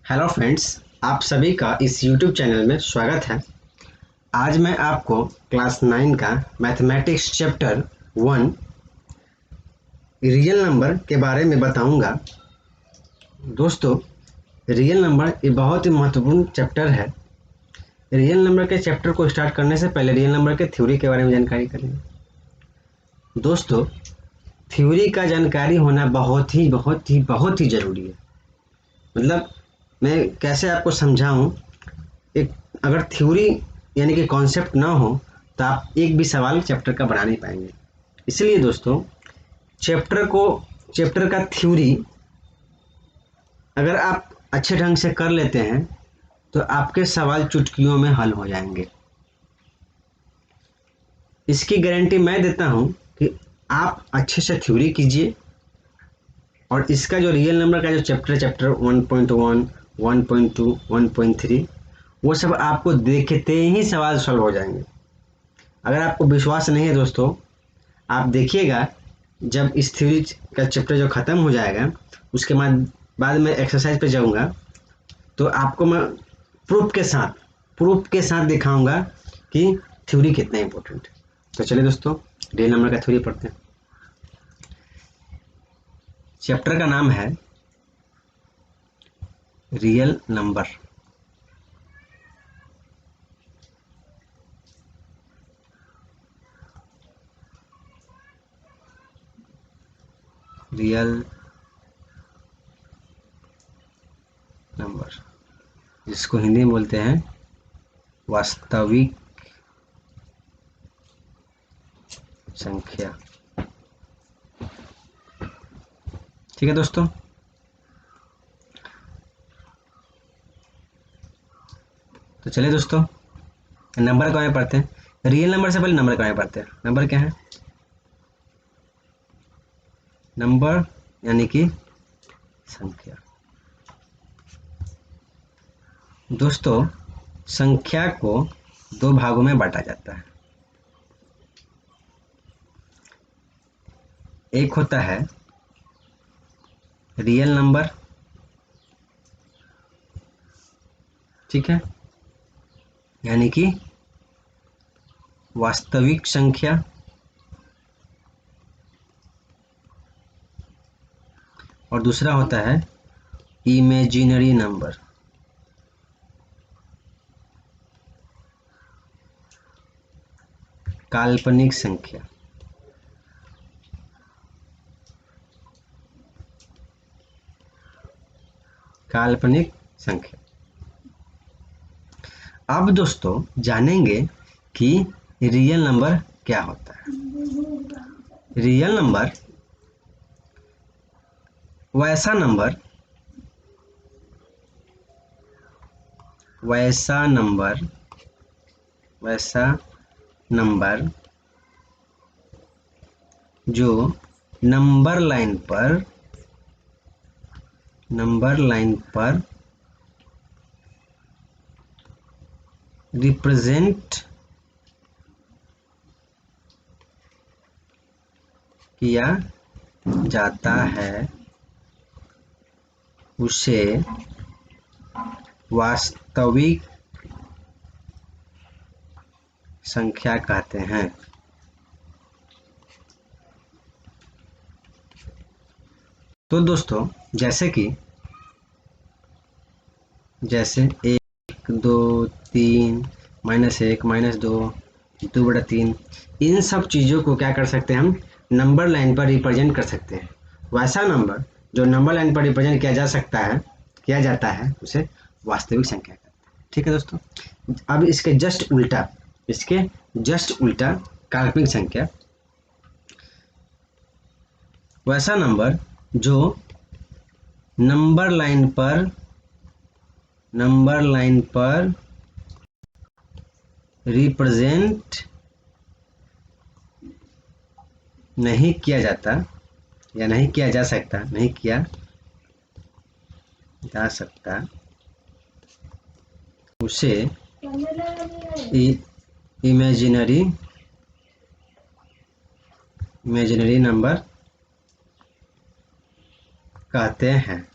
Hello friends, आप सभी का इस YouTube चैनल में स्वागत है। आज मैं आपको क्लास 9 का मैथमेटिक्स चैप्टर 1 रियल नंबर के बारे में बताऊंगा। दोस्तों, रियल नंबर ये बहुत ही महत्वपूर्ण चैप्टर है। रियल नंबर के चैप्टर को स्टार्ट करने से पहले रियल नंबर के थ्योरी के बारे में जानकारी करेंगे। दोस्तों, थ्योरी का जानकारी होना बहुत ही ज़रूरी है। मतलब मैं कैसे आपको समझाऊं। एक अगर थ्योरी यानी कि कॉन्सेप्ट ना हो तो आप एक भी सवाल चैप्टर का बना नहीं पाएंगे। इसलिए दोस्तों, चैप्टर का थ्योरी अगर आप अच्छे ढंग से कर लेते हैं तो आपके सवाल चुटकियों में हल हो जाएंगे। इसकी गारंटी मैं देता हूं कि आप अच्छे से थ्योरी कीजिए और इसका जो रियल नंबर का जो चैप्टर 1.1, 1.2, 1.3 वो सब आपको देखते ही सवाल सॉल्व हो जाएंगे। अगर आपको विश्वास नहीं है दोस्तों, आप देखिएगा जब इस थ्योरी का चैप्टर जो ख़त्म हो जाएगा उसके बाद मैं एक्सरसाइज पे जाऊंगा तो आपको मैं प्रूफ के साथ दिखाऊंगा कि थ्योरी कितना इंपॉर्टेंट है। तो चलिए दोस्तों, रियल नंबर का थ्योरी पढ़ते हैं। चैप्टर का नाम है रियल नंबर। रियल नंबर जिसको हिंदी में बोलते हैं वास्तविक संख्या। ठीक है दोस्तों, तो चलिए दोस्तों नंबर को पढ़ते हैं। रियल नंबर से पहले नंबर को पढ़ते हैं। नंबर क्या है? नंबर यानी कि संख्या। दोस्तों, संख्या को दो भागों में बांटा जाता है। एक होता है रियल नंबर, ठीक है, यानी कि वास्तविक संख्या। और दूसरा होता है इमेजिनरी नंबर। काल्पनिक संख्या। काल्पनिक संख्या। अब दोस्तों जानेंगे कि रियल नंबर क्या होता है। रियल नंबर वैसा नंबर जो नंबर लाइन पर रिप्रेजेंट किया जाता है उसे वास्तविक संख्या कहते हैं। तो दोस्तों जैसे 1, 2, 3, -1, -2, 2/3, इन सब चीज़ों को क्या कर सकते हैं हम नंबर लाइन पर रिप्रेजेंट कर सकते हैं। वैसा नंबर जो नंबर लाइन पर रिप्रेजेंट किया जाता है उसे वास्तविक संख्या कहते हैं। ठीक है दोस्तों, अब इसके जस्ट उल्टा काल्पनिक संख्या वैसा नंबर जो नंबर लाइन पर रिप्रेजेंट नहीं किया जाता या नहीं किया जा सकता उसे इमेजिनरी नंबर कहते हैं।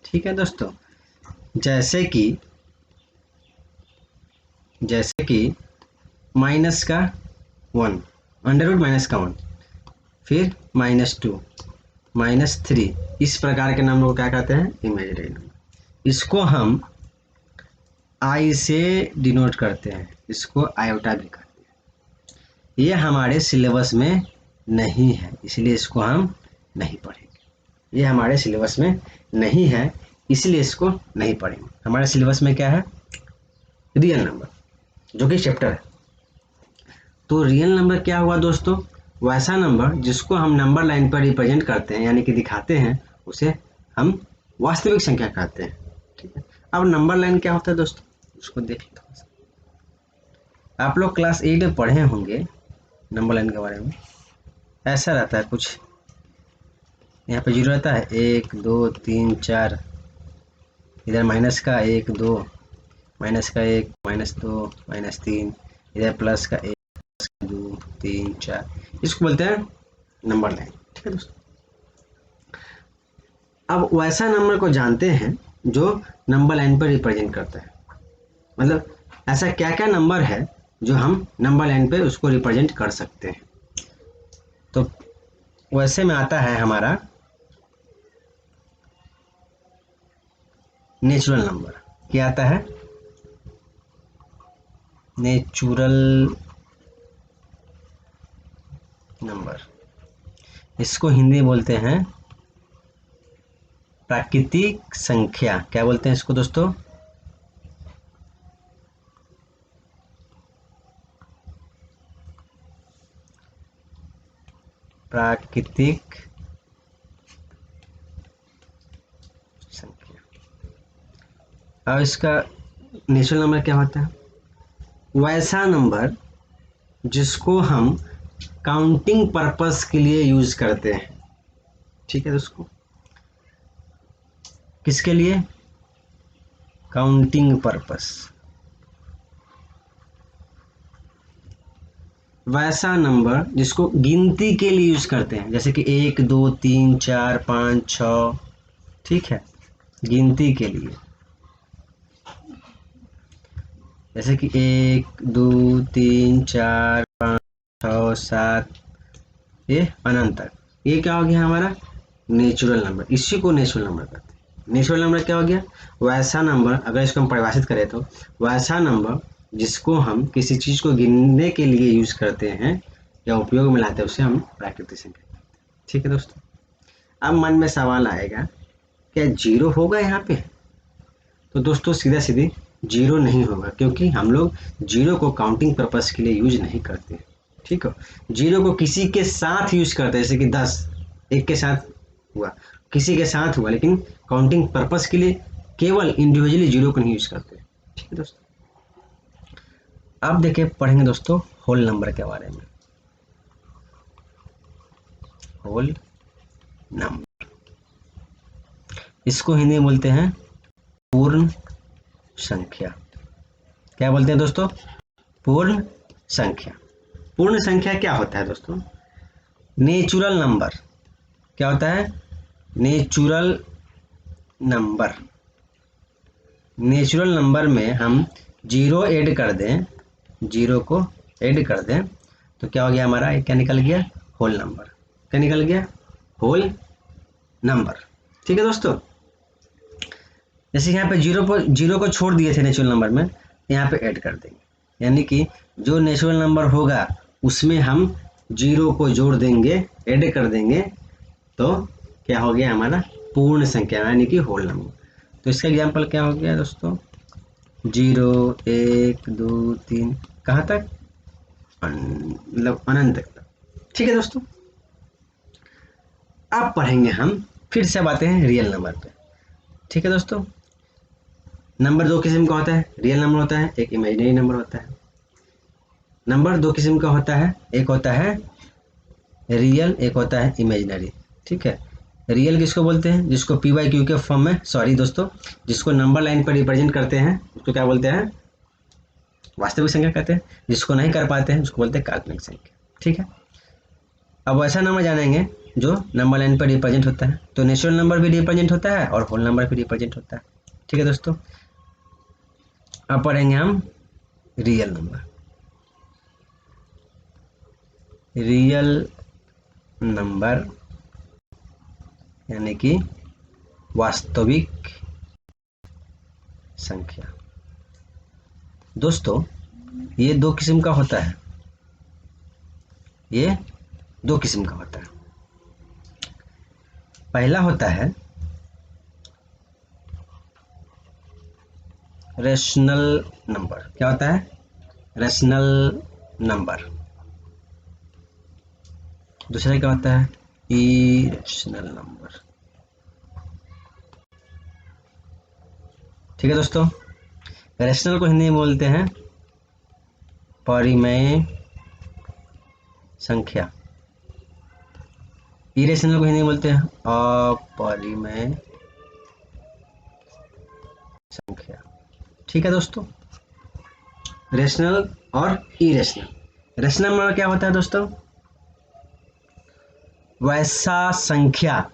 ठीक है दोस्तों, जैसे कि माइनस का 1, अंडर रूट माइनस का 1, फिर -2, -3, इस प्रकार के नंबर को क्या कहते हैं? Imaginary number. इसको हम आई से डिनोट करते हैं, इसको आयोटा भी कहते हैं। ये हमारे सिलेबस में नहीं है, इसलिए इसको हम नहीं पढ़ेंगे। ये हमारे सिलेबस में नहीं है, इसलिए इसको नहीं पढ़ेंगे। हमारे सिलेबस में क्या है? रियल नंबर, जो कि चैप्टर है। तो रियल नंबर क्या हुआ दोस्तों? वैसा नंबर जिसको हम नंबर लाइन पर रिप्रेजेंट करते हैं, यानी कि दिखाते हैं, उसे हम वास्तविक संख्या कहते हैं। ठीक है, अब नंबर लाइन क्या होता है दोस्तों, उसको देख लो थोड़ा सा। आप लोग क्लास 8 में पढ़े होंगे नंबर लाइन के बारे में। ऐसा रहता है कुछ, यहाँ पे 0 रहता है, 1 2 3 4, इधर माइनस का 1 2, माइनस का 1, -2, -3, इधर प्लस का 1 2 3 4, इसको बोलते हैं नंबर लाइन। ठीक है दोस्तों, अब वैसा नंबर को जानते हैं जो नंबर लाइन पर रिप्रेजेंट करता है। मतलब ऐसा क्या क्या नंबर है जो हम नंबर लाइन पे उसको रिप्रेजेंट कर सकते हैं। तो वैसे में आता है हमारा नेचुरल नंबर। क्या आता है? Natural number. इसको हिंदी में बोलते हैं प्राकृतिक संख्या। क्या बोलते हैं इसको दोस्तों? प्राकृतिक संख्या। अब इसका नेचुरल नंबर क्या होता है? वैसा नंबर जिसको हम काउंटिंग पर्पस के लिए यूज करते हैं। ठीक है दोस्तों, किसके लिए? Counting purpose. वैसा नंबर जिसको गिनती के लिए यूज करते हैं, जैसे कि 1 2 3 4 5 6, ठीक है, गिनती के लिए। जैसे कि 1 2 3 4 5 6 7, ये अनंत तक। ये क्या हो गया हमारा? Natural number. इसी को नेचुरल नंबर कहते हैं। नेचुरल नंबर क्या हो गया? वैसा नंबर, अगर इसको हम परिभाषित करें तो वैसा नंबर जिसको हम किसी चीज को गिनने के लिए यूज करते हैं या उपयोग में लाते हैं, उसे हम प्राकृतिक संख्या कहते हैं। ठीक है दोस्तों, अब मन में सवाल आएगा, क्या जीरो होगा यहाँ पे? तो दोस्तों सीधा सीधी जीरो नहीं होगा, क्योंकि हम लोग जीरो को काउंटिंग पर्पस के लिए यूज नहीं करते। ठीक है, जीरो को किसी के साथ यूज करते हैं, जैसे कि 10 एक के साथ हुआ, किसी के साथ हुआ, लेकिन काउंटिंग पर्पस के लिए केवल इंडिविजुअली जीरो को नहीं यूज करते। ठीक है दोस्तों, अब देखिए पढ़ेंगे दोस्तों होल नंबर के बारे में। होल नंबर, इसको हिंदी में बोलते हैं पूर्ण संख्या। क्या बोलते हैं दोस्तों? पूर्ण संख्या। पूर्ण संख्या क्या होता है दोस्तों? Natural number. क्या होता है? Natural number. नेचुरल नंबर में हम जीरो ऐड कर दें, जीरो को ऐड कर दें, तो क्या हो गया हमारा? क्या निकल गया? Whole number. क्या निकल गया? Whole number. ठीक है दोस्तों, जैसे यहाँ पे जीरो को छोड़ दिए थे नेचुरल नंबर में, यहाँ पे ऐड कर देंगे, यानी कि जो नेचुरल नंबर होगा उसमें हम जीरो को जोड़ देंगे, ऐड कर देंगे, तो क्या हो गया हमारा? पूर्ण संख्या, यानी कि होल नंबर। तो इसका एग्जाम्पल क्या हो गया दोस्तों? 0 1 2 3, कहाँ तक? मतलब अनंत तक। ठीक है दोस्तों, अब पढ़ेंगे हम, फिर से अब आते हैं रियल नंबर पे। ठीक है दोस्तों, नंबर दो किस्म का होता है। रियल नंबर होता है, एक इमेजिनरी नंबर होता है। नंबर दो किस्म का होता है, एक होता है रियल, एक होता है इमेजिनरी। ठीक है, रियल किसको बोलते हैं? जिसको पी वाई क्यू के फॉर्म में, सॉरी दोस्तों, जिसको नंबर लाइन पर रिप्रेजेंट करते हैं उसको क्या बोलते हैं? वास्तविक संख्या कहते हैं। जिसको नहीं कर पाते हैं उसको बोलते हैं काल्पनिक संख्या। ठीक है, अब वैसा नंबर जानेंगे जो नंबर लाइन पर रिप्रेजेंट होता है। तो नेचुरल नंबर भी रिप्रेजेंट होता है और होल नंबर भी रिप्रेजेंट होता है। ठीक है दोस्तों, अब पढ़ेंगे हम रियल नंबर। रियल नंबर यानी कि वास्तविक संख्या। दोस्तों ये दो किस्म का होता है, ये दो किस्म का होता है। पहला होता है रेशनल नंबर। क्या होता है? Rational number. दूसरा क्या होता है? Irrational number. ठीक है दोस्तों, रेशनल को हिंदी में बोलते हैं परिमेय संख्या, इरेशनल को हिंदी में बोलते हैं अपरिमेय संख्या। ठीक है दोस्तों, रेशनल और इरेशनल। रेशनल नंबर क्या होता है दोस्तों? वैसा संख्या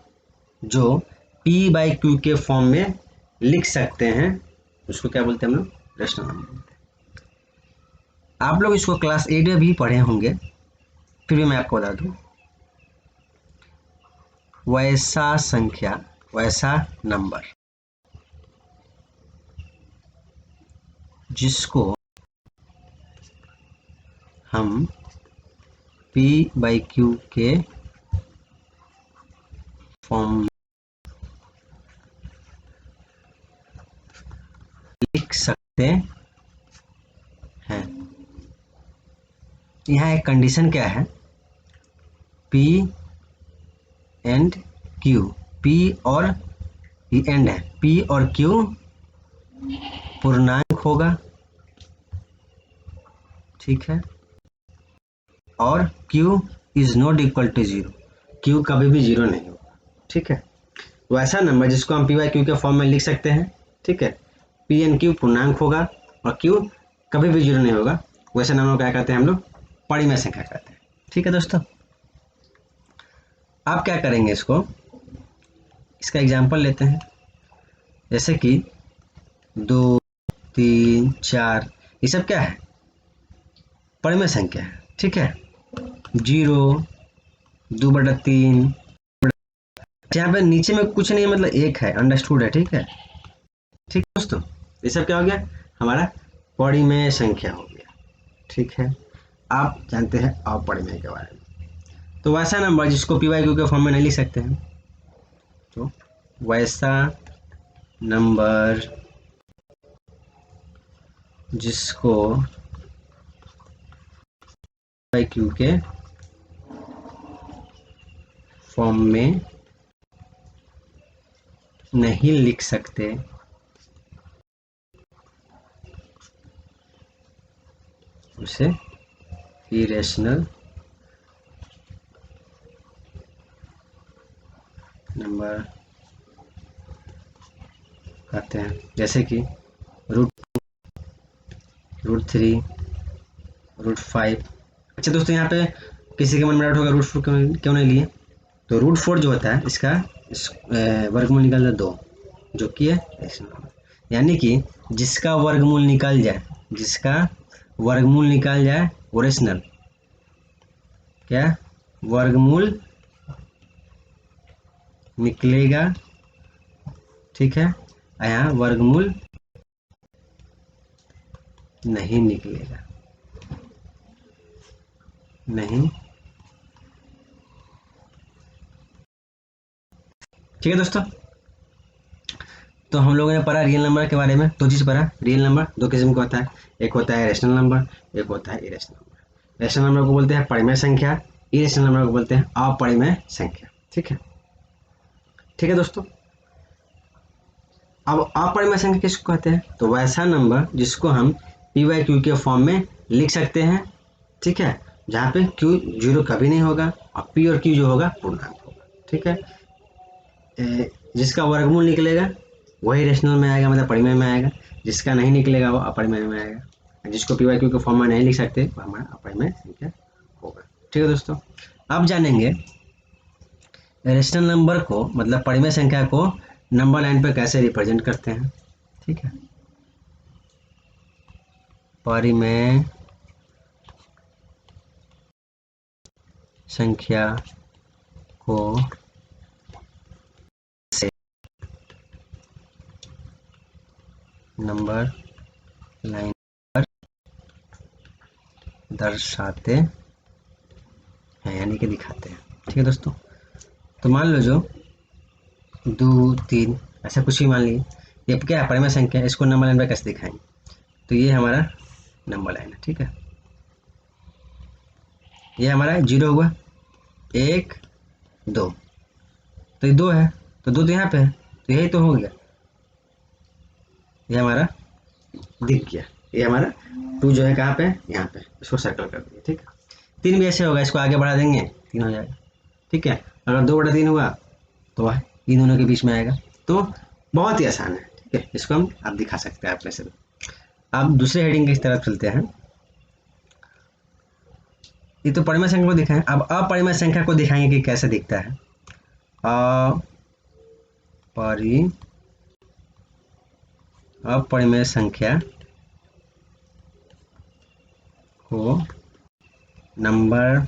जो p बाई क्यू के फॉर्म में लिख सकते हैं, उसको क्या बोलते हैं हम लोग? रेशनल नंबर बोलते हैं। आप लोग इसको क्लास 8 में भी पढ़े होंगे, फिर भी मैं आपको बता दूं, वैसा संख्या, वैसा नंबर जिसको हम p बाई क्यू के फॉर्म लिख सकते हैं। यहाँ एक कंडीशन क्या है? p एंड q, p और ये एंड है, p और q पूर्णांक होगा, ठीक है, और q is not equal to 0, q कभी भी 0 नहीं होगा। ठीक है, वैसा नंबर जिसको हम p बाई क्यू के फॉर्म में लिख सकते हैं, ठीक है, p एंड q पूर्णांक होगा और q कभी भी 0 नहीं होगा, वैसे नंबर को क्या कहते हैं हम लोग? परिमेय संख्या कहते हैं। ठीक है दोस्तों, आप क्या करेंगे, इसका एग्जाम्पल लेते हैं। जैसे कि 2, 3, 4, ये सब क्या है? परिमेय संख्या है। ठीक है, 0, 2/3, यहाँ पे नीचे में कुछ नहीं है, मतलब 1 है, अंडरस्टूड है। ठीक है, ठीक है दोस्तों, ये सब क्या हो गया? हमारा परिमेय संख्या हो गया। ठीक है, आप जानते हैं अपरिमेय के बारे में। तो वैसा नंबर जिसको पी वाई क्यू के फॉर्म में नहीं लिख सकते हैं, तो वैसा नंबर जिसको बाई क्यू के फॉर्म में नहीं लिख सकते, उसे इरेशनल नंबर कहते हैं। जैसे कि √3, √5। अच्छा दोस्तों, यहाँ पे किसी के मन में डाउट होगा √4 क्यों नहीं लिए? तो √4 जो होता है इसका वर्गमूल निकल जाए 2, जो कि है रेशनल नंबर। यानी कि जिसका वर्गमूल निकल जाए, जिसका वर्गमूल निकल जाए वो रेशनल, क्या वर्गमूल निकलेगा। ठीक है, यहाँ वर्गमूल नहीं निकलेगा, नहीं। ठीक है दोस्तों, तो हम लोगों ने पढ़ा रियल नंबर के बारे में, दो चीज़ पढ़ा। रियल नंबर दो किस्म का होता है, एक होता है रेशनल नंबर, एक होता है इरेशनल नंबर। रेशनल नंबर को बोलते हैं परिमेय संख्या, इरेशनल नंबर को बोलते हैं अपरिमेय संख्या। ठीक है, ठीक है दोस्तों, अब अपरिमेय संख्या किसको कहते हैं? तो वैसा नंबर जिसको हम पी वाई क्यू के फॉर्म में लिख सकते हैं, ठीक है, जहाँ पे क्यू 0 कभी नहीं होगा और पी और क्यू जो होगा पूर्णांक होगा। ठीक है, जिसका वर्गमूल निकलेगा वही रेशनल में आएगा, मतलब परिमेय में आएगा। जिसका नहीं निकलेगा वो अपरिमेय में आएगा। जिसको पी वाई क्यू के फॉर्म में नहीं लिख सकते वो हमारा अपरिमेय संख्या होगा। ठीक है दोस्तों, अब जानेंगे रेशनल नंबर को, मतलब परिमेय संख्या को नंबर लाइन पर कैसे रिप्रेजेंट करते हैं। ठीक है, परिमेय संख्या को से नंबर लाइन पर दर्शाते हैं, यानी कि दिखाते हैं। ठीक है दोस्तों, तो मान लो जो 2 3 ऐसा कुछ भी मान लीजिए, ये क्या है, परिमेय संख्या, इसको नंबर लाइन पर कैसे दिखाएंगे, तो ये हमारा नंबर लाइन है। ठीक है, ये हमारा 0 हुआ, 1 2, तो ये 2 है, तो 2 तो यहाँ पे है, तो यही तो हो गया, ये हमारा दिख गया। ये हमारा 2 जो है कहाँ पे, यहाँ पे, इसको सर्कल कर दिया। ठीक है, 3 भी ऐसे होगा, इसको आगे बढ़ा देंगे, 3 हो जाएगा। ठीक है, अगर 2/3 हुआ तो वह इन दोनों के बीच में आएगा। तो बहुत ही आसान है। ठीक है, इसको हम आप दिखा सकते हैं अपने से। अब दूसरे हेडिंग की तरफ चलते हैं। ये तो परिमेय संख्या को दिखाएं, अब अपरिमेय संख्या को दिखाएंगे कि कैसे दिखता है। अपरिमेय संख्या को नंबर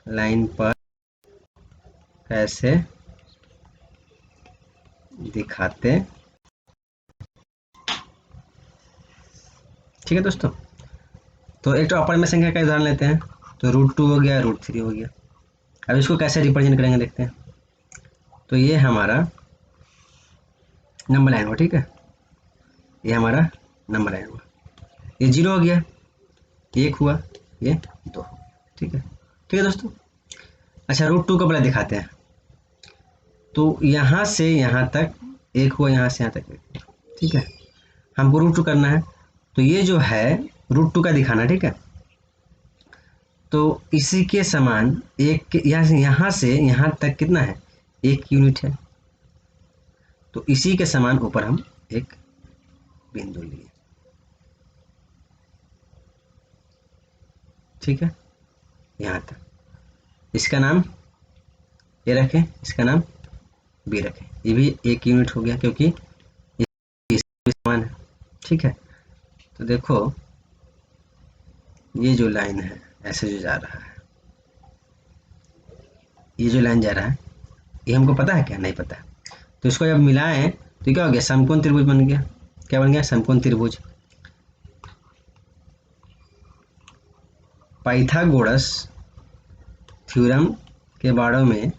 लाइन पर कैसे दिखाते। ठीक है दोस्तों, तो एक तो अपरिमेय संख्या का उदाहरण लेते हैं, तो √2 हो गया, √3 हो गया। अब इसको कैसे रिप्रेजेंट करेंगे देखते हैं। तो ये हमारा नंबर लाइन हुआ। ठीक है, ये हमारा नंबर लाइन हुआ, ये 0 हो गया, 1 हुआ, ये 2 हो गया। ठीक है, ठीक है दोस्तों। अच्छा, √2 को पहले दिखाते हैं। तो यहाँ से यहाँ तक 1 हुआ, यहाँ से यहाँ तक 1 हुआ। ठीक है, हमको √2 करना है, तो ये जो है √2 का दिखाना। ठीक है, तो इसी के समान एक के यहाँ से यहाँ तक कितना है, 1 यूनिट है, तो इसी के समान ऊपर हम एक बिंदु लिए। ठीक है, यहाँ तक, इसका नाम ए रखें, इसका नाम बी रखें, ये भी 1 यूनिट हो गया क्योंकि ये समान है। ठीक है, तो देखो ये जो लाइन है ऐसे जो जा रहा है, ये जो लाइन जा रहा है, ये हमको पता है क्या, नहीं पता है। तो इसको जब मिलाएं तो क्या हो गया, समकोण त्रिभुज बन गया। क्या बन गया, समकोण त्रिभुज। पाइथागोरस थ्योरम के बारे में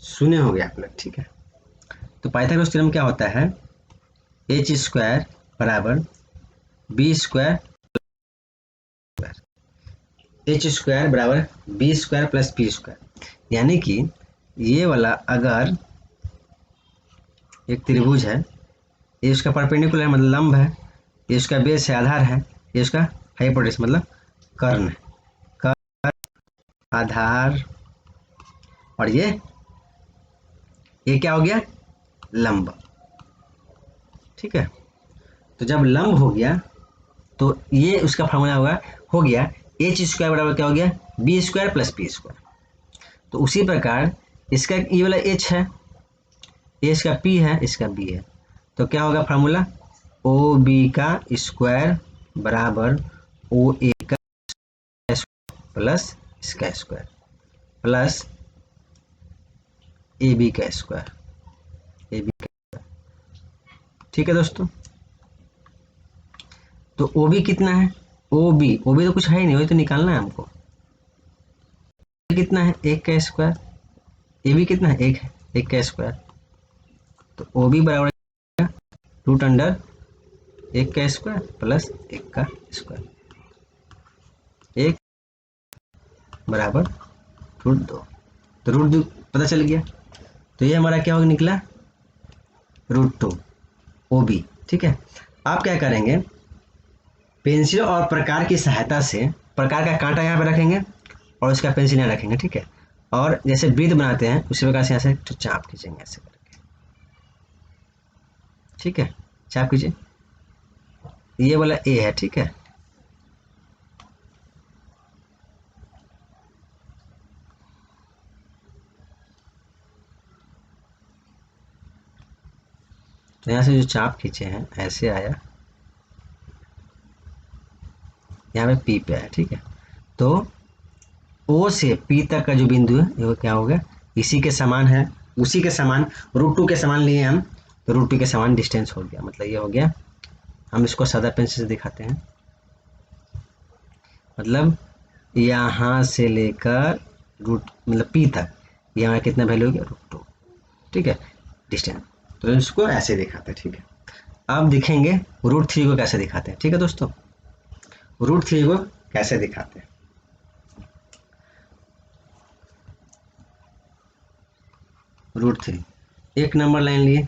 सुने होंगे आप लोग। ठीक है, तो पाइथागोरस थ्योरम क्या होता है, h² बराबर b² h² बराबर b² प्लस p², यानी कि ये वाला अगर एक त्रिभुज है, ये उसका परपेंडिकुलर मतलब लंब है, ये उसका बेस है, आधार है, ये उसका हाइपोटेनस मतलब कर्ण है, कर्ण आधार, और ये क्या हो गया, लंब। ठीक है, तो जब लंब हो गया तो ये उसका फार्मूला होगा, हो गया h² बराबर क्या हो गया, b² प्लस p²। तो उसी प्रकार इसका ये वाला h है, ये इसका p है, इसका b है, तो क्या होगा फार्मूला, OB का स्क्वायर बराबर OA का प्लस इसका स्क्वायर प्लस AB का स्क्वायर, AB का। ठीक है दोस्तों, तो OB कितना है, OB तो कुछ है ही नहीं, वही तो निकालना है हमको। कितना है, 1 का स्क्वायर, AB कितना है, 1 है, 1 का स्क्वायर, तो OB बराबर √1 का स्क्वायर प्लस 1 का स्क्वायर, 1 बराबर √2, तो √2 पता चल गया। तो ये हमारा क्या हो निकला, √2 OB। ठीक है, आप क्या करेंगे, पेंसिल और प्रकार की सहायता से प्रकार का कांटा यहाँ पे रखेंगे और उसका पेंसिल यहाँ रखेंगे। ठीक है, और जैसे वृत्त बनाते हैं उसी प्रकार से यहाँ से तो चाप खींचेंगे ऐसे करके। ठीक है, चाप खींचे, ये वाला ए है। ठीक है, तो यहाँ से जो चाप खींचे हैं ऐसे आया, यहाँ पे पी पे आया, ठीक है। तो ओ से पी तक का जो बिंदु है वो क्या हो गया, इसी के समान है, उसी के समान, √2 के समान लिए हम, तो √2 के समान डिस्टेंस हो गया, मतलब ये हो गया। हम इसको सादा पेंसिल से दिखाते हैं, मतलब यहाँ से लेकर मतलब पी तक ये हमारा कितना वैल्यू हो गया, √2, ठीक है, डिस्टेंस। तो इसको ऐसे दिखाते हैं, ठीक है। अब दिखेंगे √3 को कैसे दिखाते हैं, ठीक है दोस्तों। √3 को कैसे दिखाते हैं, √3 एक नंबर लाइन लिए,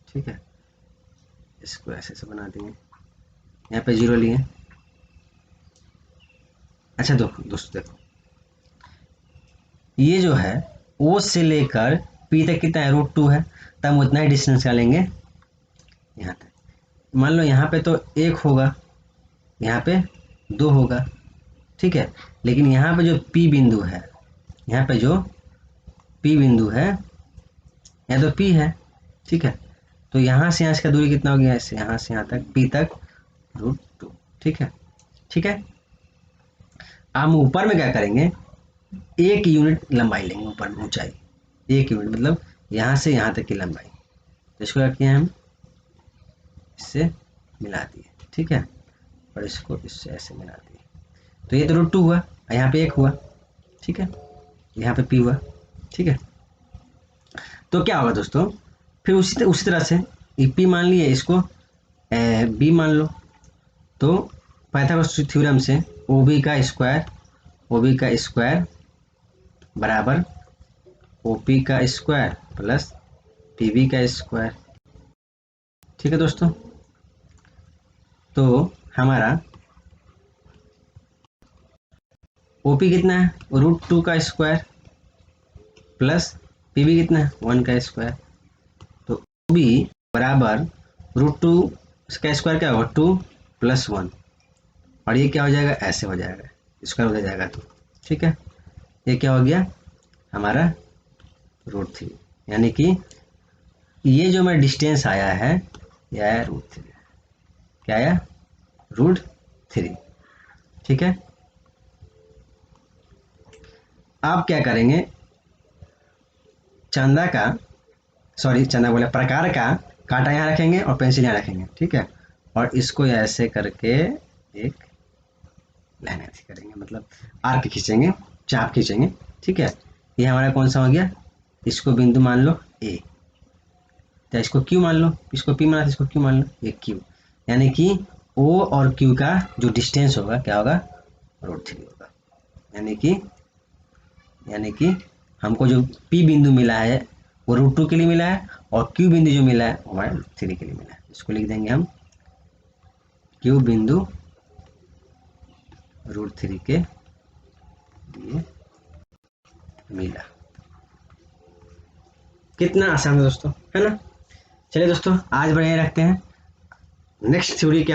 ठीक है, इसको ऐसे से बना देंगे, यहाँ पे 0 लिए। अच्छा दोस्तों देखो, ये जो है ओ से लेकर पी तक कितना है, √2 है, तब हम उतना ही डिस्टेंस का लेंगे यहाँ तक। मान लो यहाँ पे तो 1 होगा, यहाँ पे 2 होगा, ठीक है, लेकिन यहाँ पे जो पी बिंदु है, यहाँ पे जो पी बिंदु है, यहाँ तो पी है, ठीक है, तो यहाँ से यहाँ इसका दूरी कितना हो गया, ऐसे यहाँ से यहाँ तक पी तक √2, ठीक है, ठीक है। हम ऊपर में क्या करेंगे, 1 यूनिट लंबाई लेंगे, ऊपर में ऊंचाई 1 यूनिट, मतलब यहाँ से यहाँ तक की लंबाई। तो इसको क्या किया हम, इससे मिला दिए, ठीक है, और इसको इससे ऐसे मिला दिए। तो ये तो √2 हुआ, यहाँ पे 1 हुआ, ठीक है, यहाँ पे p हुआ, ठीक है। तो क्या होगा दोस्तों, फिर उसी तरह से p मान लिए, इसको b मान लो। तो पाइथागोरस थ्योरम से OB का स्क्वायर बराबर OP का स्क्वायर प्लस PB का स्क्वायर, ठीक है दोस्तों। तो हमारा OP कितना है, √2 का स्क्वायर प्लस PB कितना है, 1 का स्क्वायर। तो OB बराबर √2 का स्क्वायर क्या होगा, 2 + 1, और ये क्या हो जाएगा, ऐसे हो जाएगा, स्क्वायर हो जाएगा, तो ठीक है, ये क्या हो गया हमारा √3, यानी कि ये जो हमारा डिस्टेंस आया है, यह आया √3, क्या आया, √3, ठीक है। आप क्या करेंगे, चंदा बोले प्रकार का कांटा यहाँ रखेंगे और पेंसिल यहाँ रखेंगे, ठीक है, और इसको ऐसे करके एक लाइन ऐसी करेंगे, मतलब आर्क खींचेंगे, चाप खींचेंगे, ठीक है। ये हमारा कौन सा हो गया, इसको बिंदु मान लो A, तो इसको Q मान लो, इसको P माना, इसको Q मान लो, ये Q, यानी कि O और Q का जो डिस्टेंस होगा क्या होगा, √3 होगा, यानी कि हमको जो P बिंदु मिला है वो √2 के लिए मिला है, और Q बिंदु जो मिला है वो हमारा √3 के लिए मिला है। इसको लिख देंगे हम, Q बिंदु √3 के लिए मिला। कितना आसान है दोस्तों, है ना। चलिए दोस्तों, आज बढ़िया रखते हैं, नेक्स्ट थ्योरी क्या